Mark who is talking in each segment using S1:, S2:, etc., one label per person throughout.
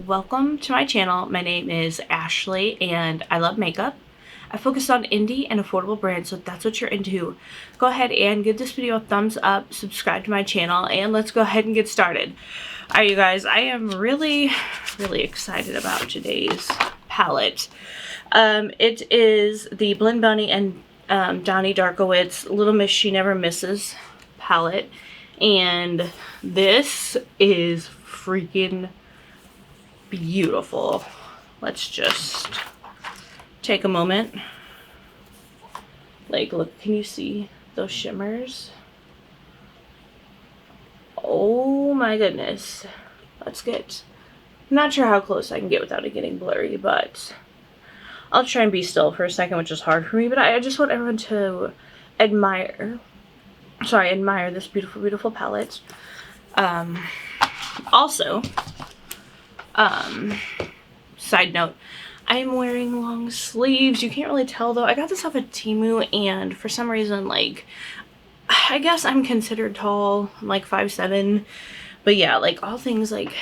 S1: Welcome to my channel. My name is Ashley and I love makeup. I focus on indie and affordable brands, so if that's what you're into, go ahead and give this video a thumbs up, subscribe to my channel, and let's go ahead and get started. Alright you guys, I am really excited about today's palette. It is the Blend Bunny and Donidarkowitz Little Miss She Never Misses palette, and this is freaking beautiful. Let's just take a moment. Like, look, can you see those shimmers? Oh my goodness. Let's get, I'm not sure how close I can get without it getting blurry, but I'll try and be still for a second, which is hard for me, but I just want everyone to admire this beautiful palette. Also, side note, I'm wearing long sleeves. You can't really tell though. I got this off of Temu, and for some reason, like, I guess I'm considered tall. I'm like 5'7", but yeah, like all things like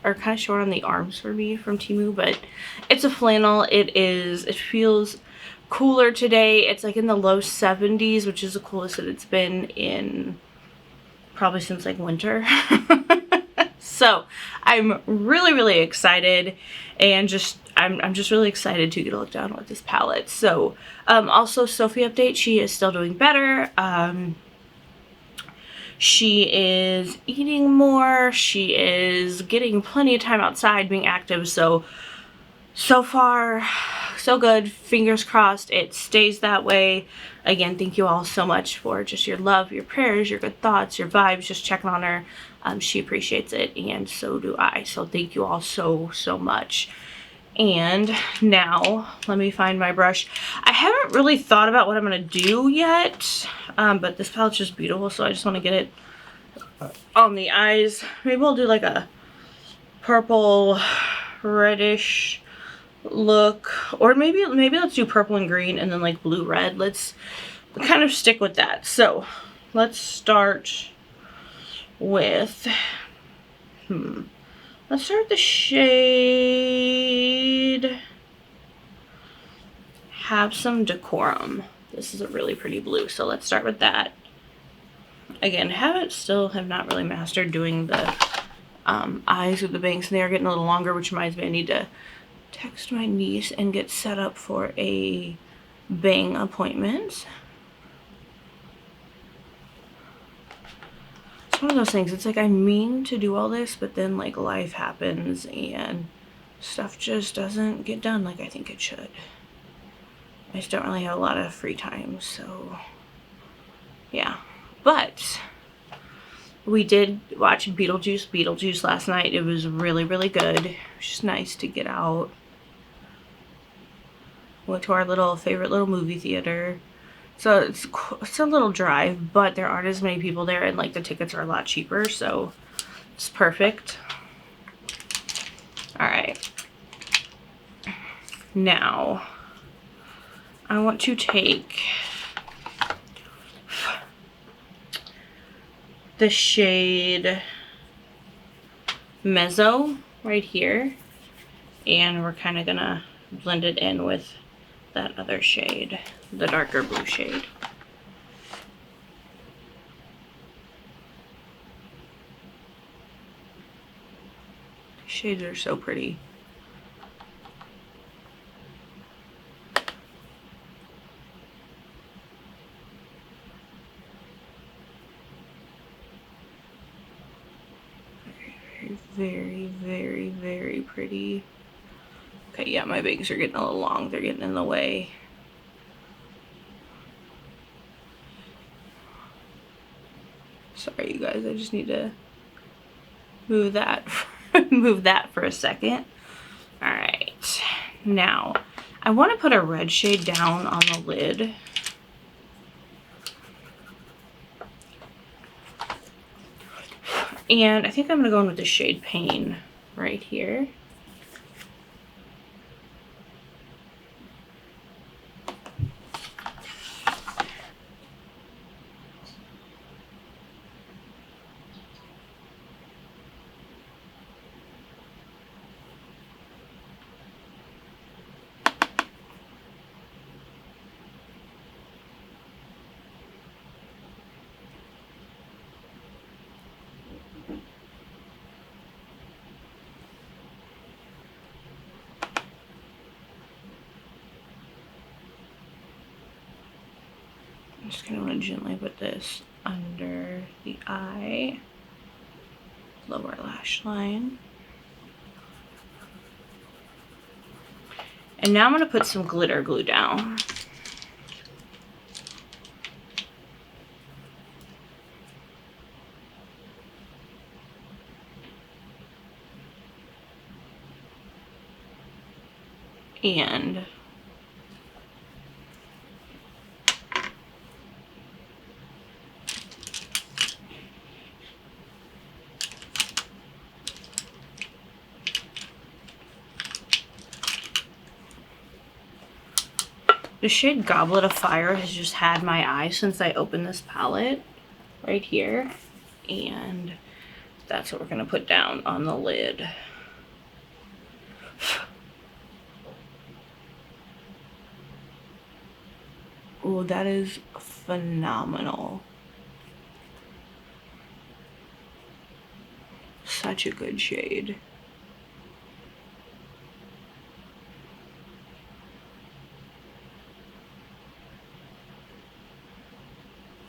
S1: are kind of short on the arms for me from Temu, but it's a flannel. It feels cooler today. It's like in the low 70s, which is the coolest that it's been in probably since like winter. So I'm really excited, and I'm just really excited to get a look down with this palette. So also Sophie update, she is still doing better. She is eating more, she is getting plenty of time outside being active, so far so good. Fingers crossed it stays that way. Again, thank you all so much for just your love, your prayers, your good thoughts, your vibes, just checking on her. She appreciates it, and so do I. So thank you all so much. And now let me find my brush. I haven't really thought about what I'm gonna do yet, but this palette's just beautiful, so I just want to get it on the eyes. Maybe we'll do like a purple reddish look, or maybe let's do purple and green and then like blue red. Let's kind of stick with that. So let's start with let's start the shade Have Some Decorum. This is a really pretty blue, so let's start with that. Again, have not really mastered doing the eyes with the bangs, and they are getting a little longer, which reminds me I need to text my niece and get set up for a bang appointment. It's one of those things, it's like I mean to do all this, but then like life happens and stuff just doesn't get done like I think it should. I just don't really have a lot of free time, so yeah. But we did watch Beetlejuice last night. It was really good. It was just nice to get out. Went to our favorite little movie theater. So it's a little drive, but there aren't as many people there, and like the tickets are a lot cheaper, so it's perfect. All right. Now I want to take the shade Mezzo right here, and we're kind of gonna blend it in with that other shade, the darker blue shade. These shades are so pretty. Very pretty. Okay, yeah, my bangs are getting a little long. They're getting in the way. Sorry, you guys. I just need to move that, move that for a second. All right. Now, I want to put a red shade down on the lid. And I think I'm going to go in with the shade Pain right here. just gonna want to gently put this under the eye, lower lash line. And now I'm gonna put some glitter glue down. And the shade Goblet of Fire has just had my eye since I opened this palette right here. And that's what we're gonna put down on the lid. Oh, that is phenomenal. Such a good shade.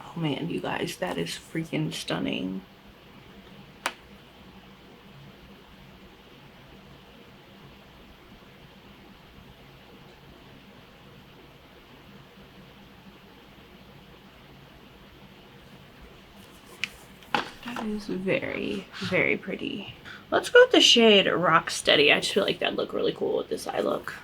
S1: Oh man, you guys, that is freaking stunning. That is very, very pretty. Let's go with the shade Rocksteady. I just feel like that'd look really cool with this eye look.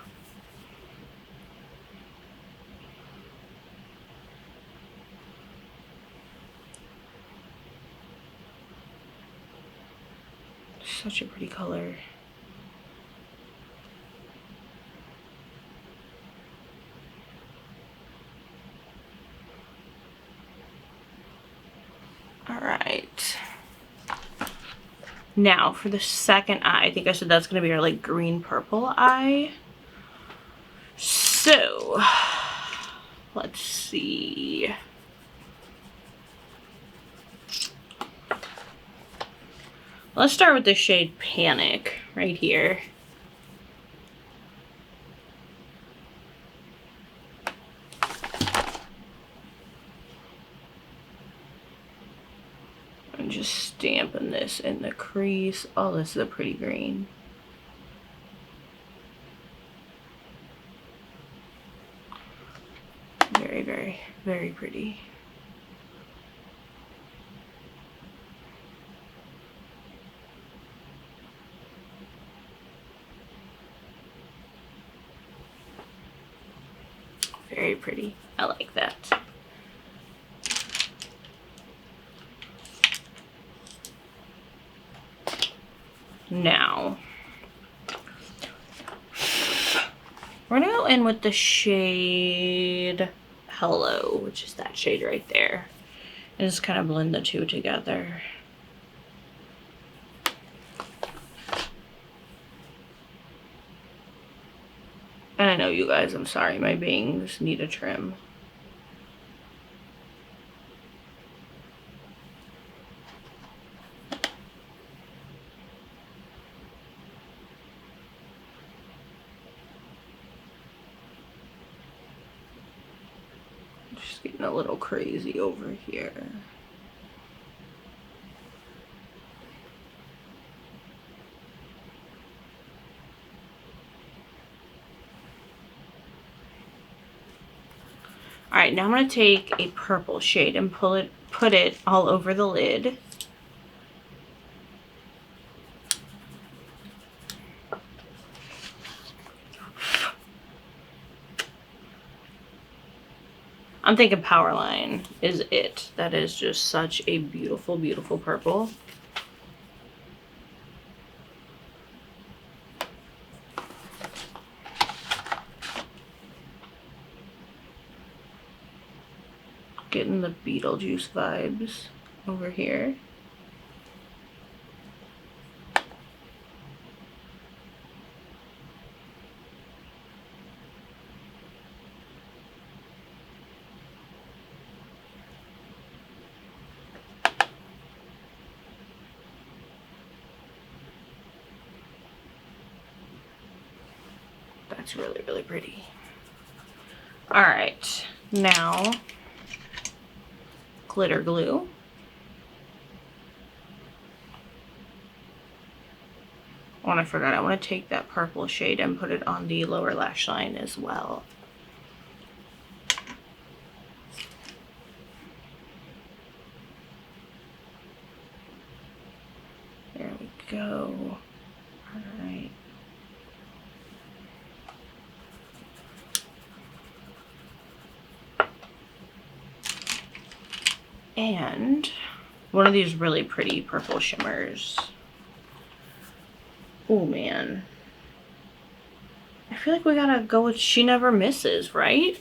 S1: Such a pretty color. All right. Now for the second eye, I think I said that's gonna be our like green purple eye. So let's see. Let's start with the shade Panic right here. I'm just stamping this in the crease. Oh, this is a pretty green. Very, very, very pretty. Very pretty. I like that. Now, we're gonna go in with the shade Hello, which is that shade right there. And just kind of blend the two together. And I know you guys, I'm sorry, my bangs need a trim. Just getting a little crazy over here. All right, now I'm gonna take a purple shade and put it all over the lid. I'm thinking Powerline is it. That is just such a beautiful, beautiful purple. Getting the Beetlejuice vibes over here. That's really, really pretty. All right, now glitter glue. Oh, and I forgot, I want to take that purple shade and put it on the lower lash line as well. There we go. All right. And one of these really pretty purple shimmers. Oh man. I feel like we gotta go with She Never Misses, right?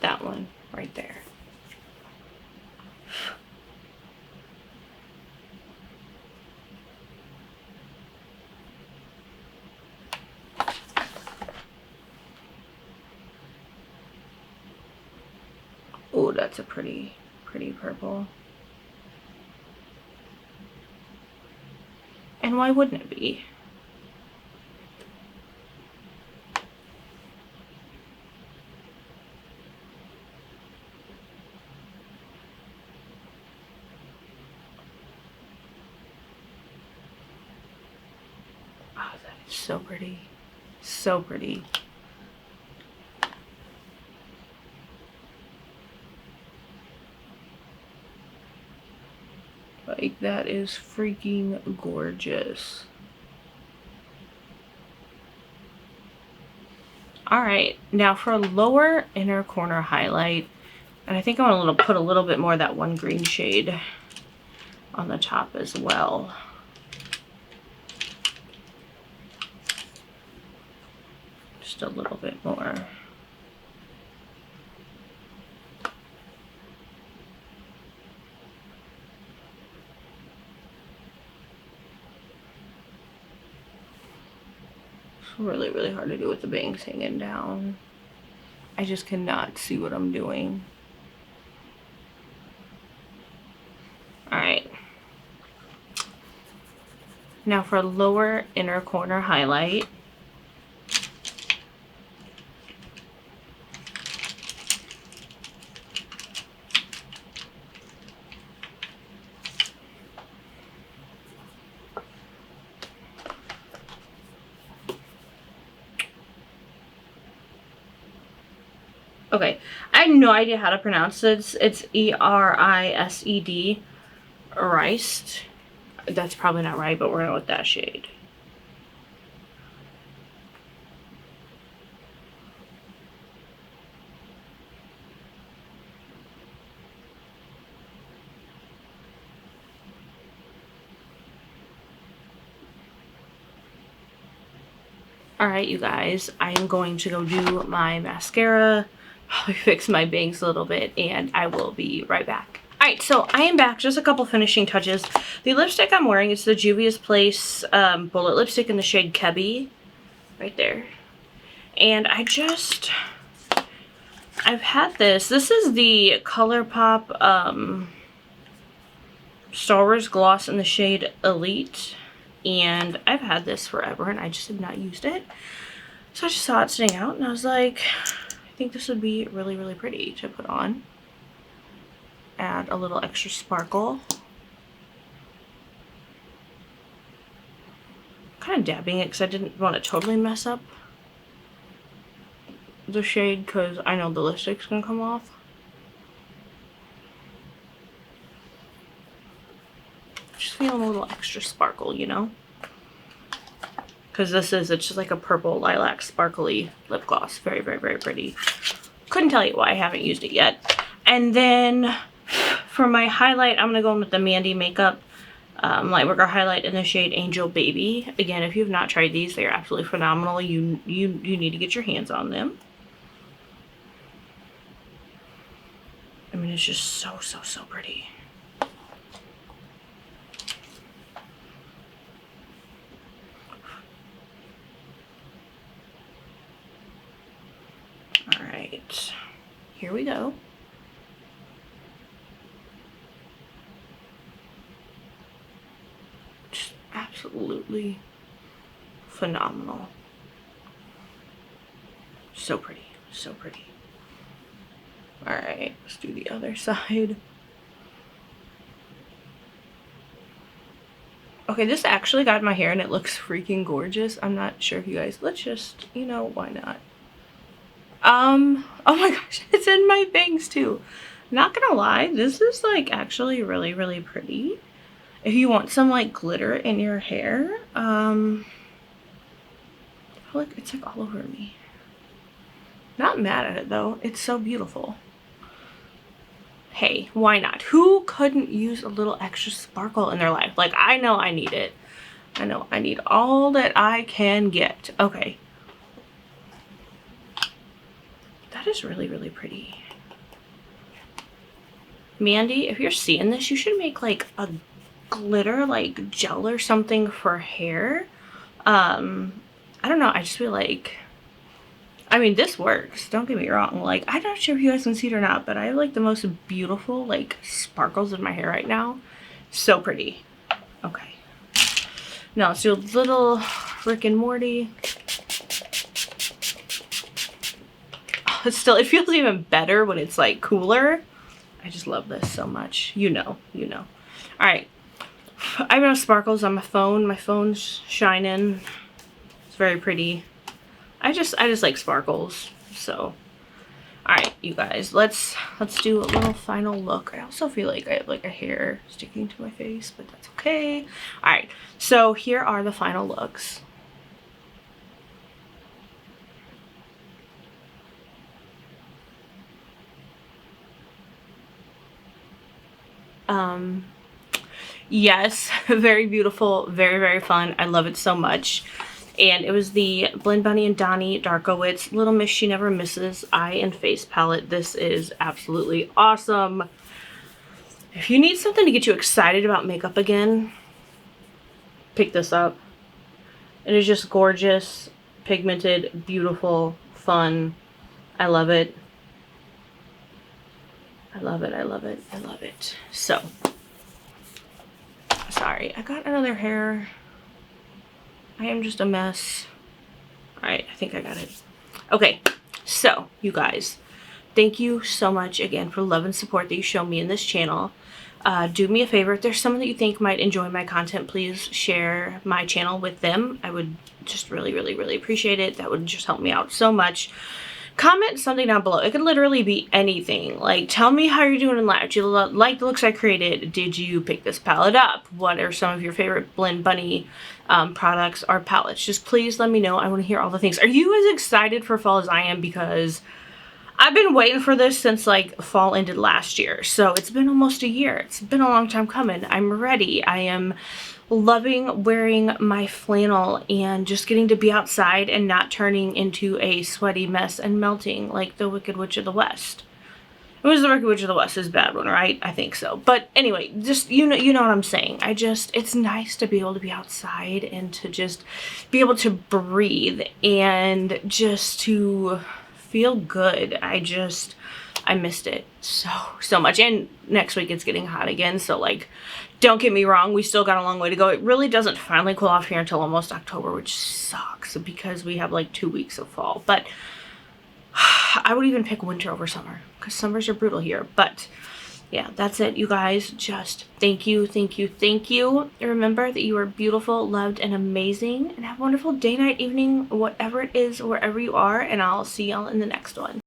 S1: That one right there. Oh, that's a pretty purple. And why wouldn't it be? Oh, that is so pretty. So pretty. Like, that is freaking gorgeous. Alright, now for a lower inner corner highlight, and I think I want to put a little bit more of that one green shade on the top as well. Just a little bit more. Really hard to do with the bangs hanging down. I just cannot see what I'm doing. Alright. Now for a lower inner corner highlight. Okay, I have no idea how to pronounce it. It's E-R-I-S-E-D. Riced. That's probably not right, but we're going with that shade. Alright, you guys, I am going to go do my mascara, probably fix my bangs a little bit, and I will be right back. Alright, so I am back. Just a couple finishing touches. The lipstick I'm wearing is the Juvia's Place Bullet Lipstick in the shade Kebby. Right there. And I've had this. This is the ColourPop Star Wars Gloss in the shade Elite. And I've had this forever and I just have not used it. So I just saw it sitting out and I was like, I think this would be really pretty to put on. Add a little extra sparkle. Kind of dabbing it because I didn't want to totally mess up the shade because I know the lipstick's gonna come off. Just feeling a little extra sparkle, you know? Because it's just like a purple lilac sparkly lip gloss. Very pretty. Couldn't tell you why I haven't used it yet. And then for my highlight, I'm gonna go in with the Mandy Makeup Lightworker highlight in the shade Angel Baby. Again, if you've not tried these, they're absolutely phenomenal. You need to get your hands on them. I mean, it's just so pretty. All right, here we go. Just absolutely phenomenal. So pretty, so pretty. All right, let's do the other side. Okay, this actually got in my hair and it looks freaking gorgeous. I'm not sure if you guys, let's just, you know, why not? Oh my gosh, it's in my bangs too. Not gonna lie, this is like actually really, really pretty. If you want some like glitter in your hair, look, it's like all over me. Not mad at it though, it's so beautiful. Hey, why not? Who couldn't use a little extra sparkle in their life? Like, I know I need it. I know I need all that I can get. Okay. That is really, really pretty. Mandy, if you're seeing this, you should make like a glitter like gel or something for hair. I don't know, I just feel like, I mean, this works, don't get me wrong. Like, I'm not sure if you guys can see it or not, but I have like the most beautiful like sparkles in my hair right now. So pretty. Okay, now let's do a little Rick and Morty. Oh, it's still, it feels even better when it's like cooler. I just love this so much. You know. All right, I have no sparkles on my phone. My phone's shining. It's very pretty. I just like sparkles. So, all right, you guys, let's do a little final look. I also feel like I have like a hair sticking to my face, but that's okay. All right, so here are the final looks. Yes, very beautiful, very, very fun. I love it so much. And it was the Blend Bunny and Donidarkowitz Little Miss She Never Misses Eye and Face Palette. This is absolutely awesome. If you need something to get you excited about makeup again, pick this up. It is just gorgeous, pigmented, beautiful, fun. I love it. I love it, I love it, I love it. So, sorry, I got another hair. I am just a mess. All right, I think I got it. Okay, so you guys, thank you so much again for love and support that you show me in this channel. Do me a favor, if there's someone that you think might enjoy my content, please share my channel with them. I would just really, really, really appreciate it. That would just help me out so much. Comment something down below. It could literally be anything. Like, tell me how you're doing in life. Do you like the looks I created? Did you pick this palette up? What are some of your favorite Blend Bunny products or palettes? Just please let me know. I want to hear all the things. Are you as excited for fall as I am? Because I've been waiting for this since like fall ended last year. So it's been almost a year. It's been a long time coming. I'm ready. I am loving wearing my flannel and just getting to be outside and not turning into a sweaty mess and melting like the Wicked Witch of the West. It was the Wicked Witch of the West is a bad one, right? I think so. But anyway, just you know what I'm saying. It's nice to be able to be outside and to just be able to breathe and just to feel good. I missed it so much. And next week it's getting hot again, so like, don't get me wrong, we still got a long way to go. It really doesn't finally cool off here until almost October, which sucks because we have like 2 weeks of fall. But I would even pick winter over summer because summers are brutal here. But yeah, that's it, you guys. Just thank you. Remember that you are beautiful, loved, and amazing. And have a wonderful day, night, evening, whatever it is, wherever you are. And I'll see y'all in the next one.